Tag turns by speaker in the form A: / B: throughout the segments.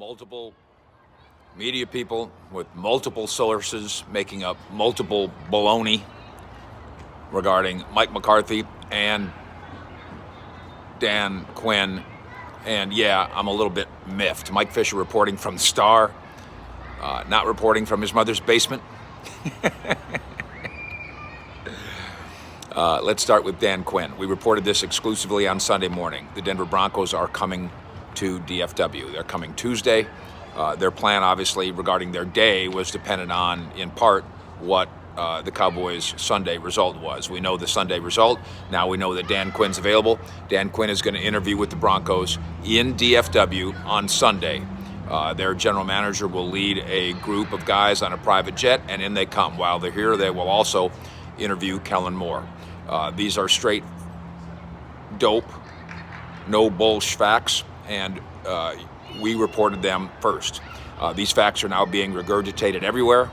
A: multiple media people with multiple sources making up multiple baloney regarding Mike McCarthy and Dan Quinn. And yeah, I'm a little bit miffed. Mike Fisher reporting from the Star, not reporting from his mother's basement. Let's start with Dan Quinn. We reported this exclusively on Sunday morning. The Denver Broncos are coming to DFW. They're coming Tuesday. Their plan, obviously, regarding their day was dependent on, in part, what the Cowboys' Sunday result was. We know the Sunday result. Now we know that Dan Quinn's available. Dan Quinn is going to interview with the Broncos in DFW on Sunday. Their general manager will lead a group of guys on a private jet, and in they come. While they're here, they will also interview Kellen Moore. These are straight dope, no BULLSH facts, and we reported them first. These facts are now being regurgitated everywhere.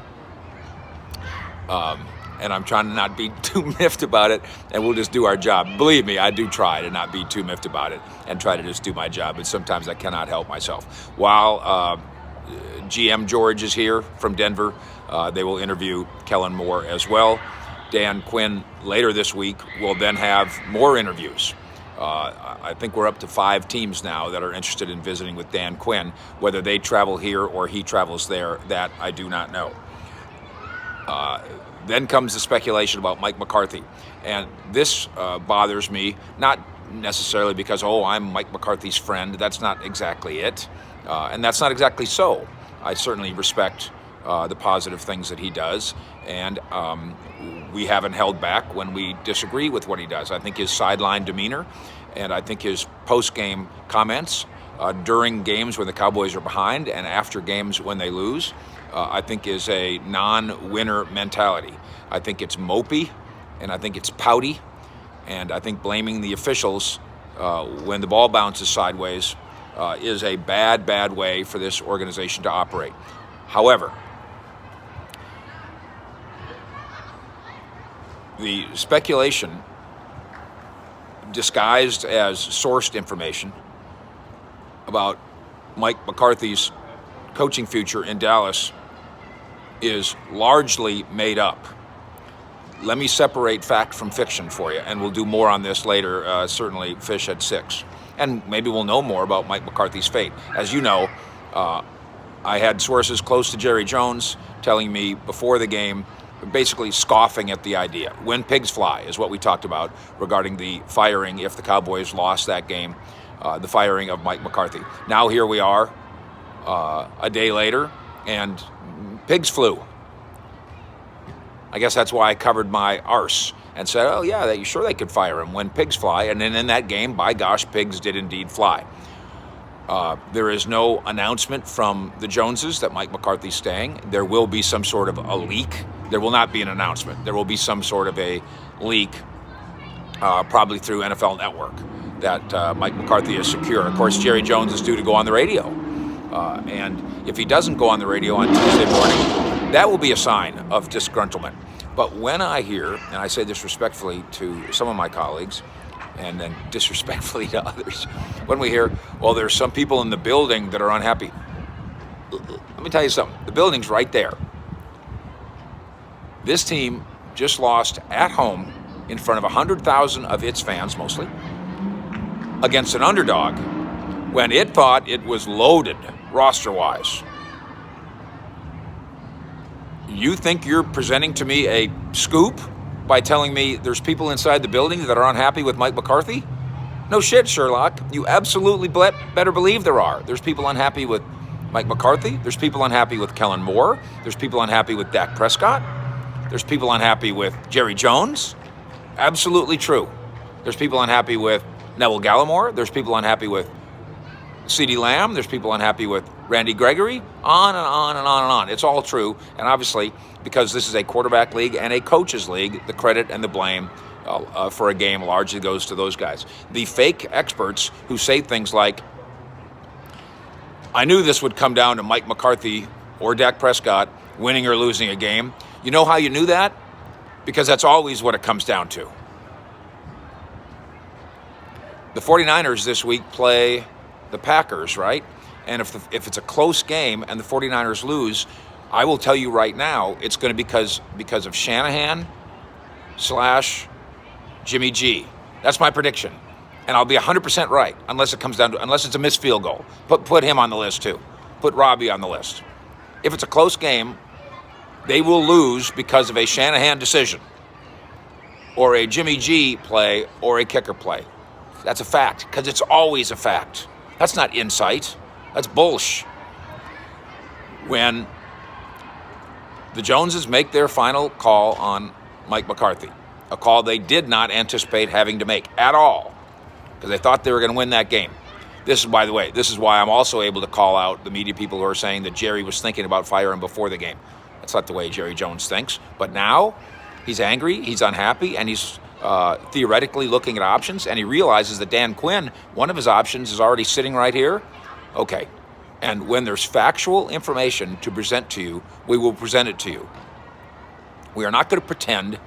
A: And I'm trying to not be too miffed about it, and we'll just do our job. Believe me, I do try to not be too miffed about it and try to just do my job, but sometimes I cannot help myself. While GM George is here from Denver, they will interview Kellen Moore as well. Dan Quinn later this week will then have more interviews. I think we're up to 5 teams now that are interested in visiting with Dan Quinn. Whether they travel here or he travels there, that I do not know. Then comes the speculation about Mike McCarthy. And this bothers me, not necessarily because, I'm Mike McCarthy's friend. That's not exactly it. And that's not exactly so. I certainly respect the positive things that he does. And we haven't held back when we disagree with what he does. I think his sideline demeanor and I think his post-game comments during games when the Cowboys are behind and after games when they lose, I think is a non-winner mentality. I think it's mopey, and I think it's pouty, and I think blaming the officials when the ball bounces sideways is a bad way for this organization to operate. However, the speculation disguised as sourced information about Mike McCarthy's coaching future in Dallas is largely made up. Let me separate fact from fiction for you, and we'll do more on this later, certainly Fish at 6. And maybe we'll know more about Mike McCarthy's fate. As you know, I had sources close to Jerry Jones telling me before the game, basically scoffing at the idea. When pigs fly is what we talked about regarding the firing if the Cowboys lost that game, the firing of Mike McCarthy. Now here we are, a day later, and pigs flew. I guess that's why I covered my arse and said, you sure they could fire him when pigs fly. And then in that game, by gosh, pigs did indeed fly. There is no announcement from the Joneses that Mike McCarthy's staying. There will be some sort of a leak. There will not be an announcement. There will be some sort of a leak, probably through NFL Network, that Mike McCarthy is secure. Of course, Jerry Jones is due to go on the radio. And if he doesn't go on the radio on Tuesday morning, that will be a sign of disgruntlement. But when I hear, and I say this respectfully to some of my colleagues, and then disrespectfully to others, when we hear, there's some people in the building that are unhappy. Let me tell you something. The building's right there. This team just lost at home in front of 100,000 of its fans, mostly, against an underdog when it thought it was loaded roster-wise. You think you're presenting to me a scoop by telling me there's people inside the building that are unhappy with Mike McCarthy? No shit, Sherlock. You absolutely better believe there are. There's people unhappy with Mike McCarthy. There's people unhappy with Kellen Moore. There's people unhappy with Dak Prescott. There's people unhappy with Jerry Jones. Absolutely true. There's people unhappy with Neville Gallimore. There's people unhappy with CeeDee Lamb. There's people unhappy with Randy Gregory. On and on and on and on. It's all true. And obviously, because this is a quarterback league and a coaches league, the credit and the blame for a game largely goes to those guys. The fake experts who say things like, I knew this would come down to Mike McCarthy or Dak Prescott winning or losing a game. You know how you knew that? Because that's always what it comes down to. The 49ers this week play the Packers, right? And if it's a close game and the 49ers lose, I will tell you right now, it's going to be because of Shanahan / Jimmy G. That's my prediction. And I'll be 100% right unless it's a missed field goal. Put him on the list too. Put Robbie on the list. If it's a close game, they will lose because of a Shanahan decision or a Jimmy G play or a kicker play. That's a fact, because it's always a fact. That's not insight. That's BULLSH. When the Joneses make their final call on Mike McCarthy, a call they did not anticipate having to make at all, because they thought they were going to win that game. This is, by the way, this is why I'm also able to call out the media people who are saying that Jerry was thinking about firing before the game. That's not the way Jerry Jones thinks. But now he's angry, he's unhappy, and he's theoretically looking at options, and he realizes that Dan Quinn, one of his options, is already sitting right here. Okay. And when there's factual information to present to you, we will present it to you. We are not going to pretend.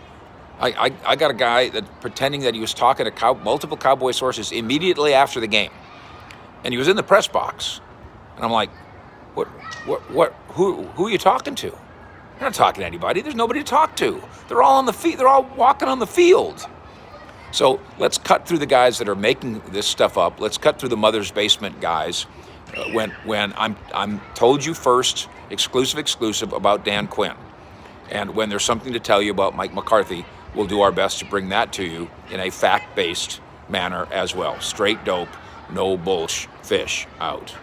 A: I got a guy that pretending that he was talking to multiple Cowboy sources immediately after the game. And he was in the press box. And I'm like, who are you talking to? You're not talking to anybody. There's nobody to talk to. They're all on the field. They're all walking on the field. So let's cut through the guys that are making this stuff up. Let's cut through the mother's basement guys. When I'm told you first, exclusive about Dan Quinn. And when there's something to tell you about Mike McCarthy, we'll do our best to bring that to you in a fact-based manner as well. Straight dope, no bullsh, fish out.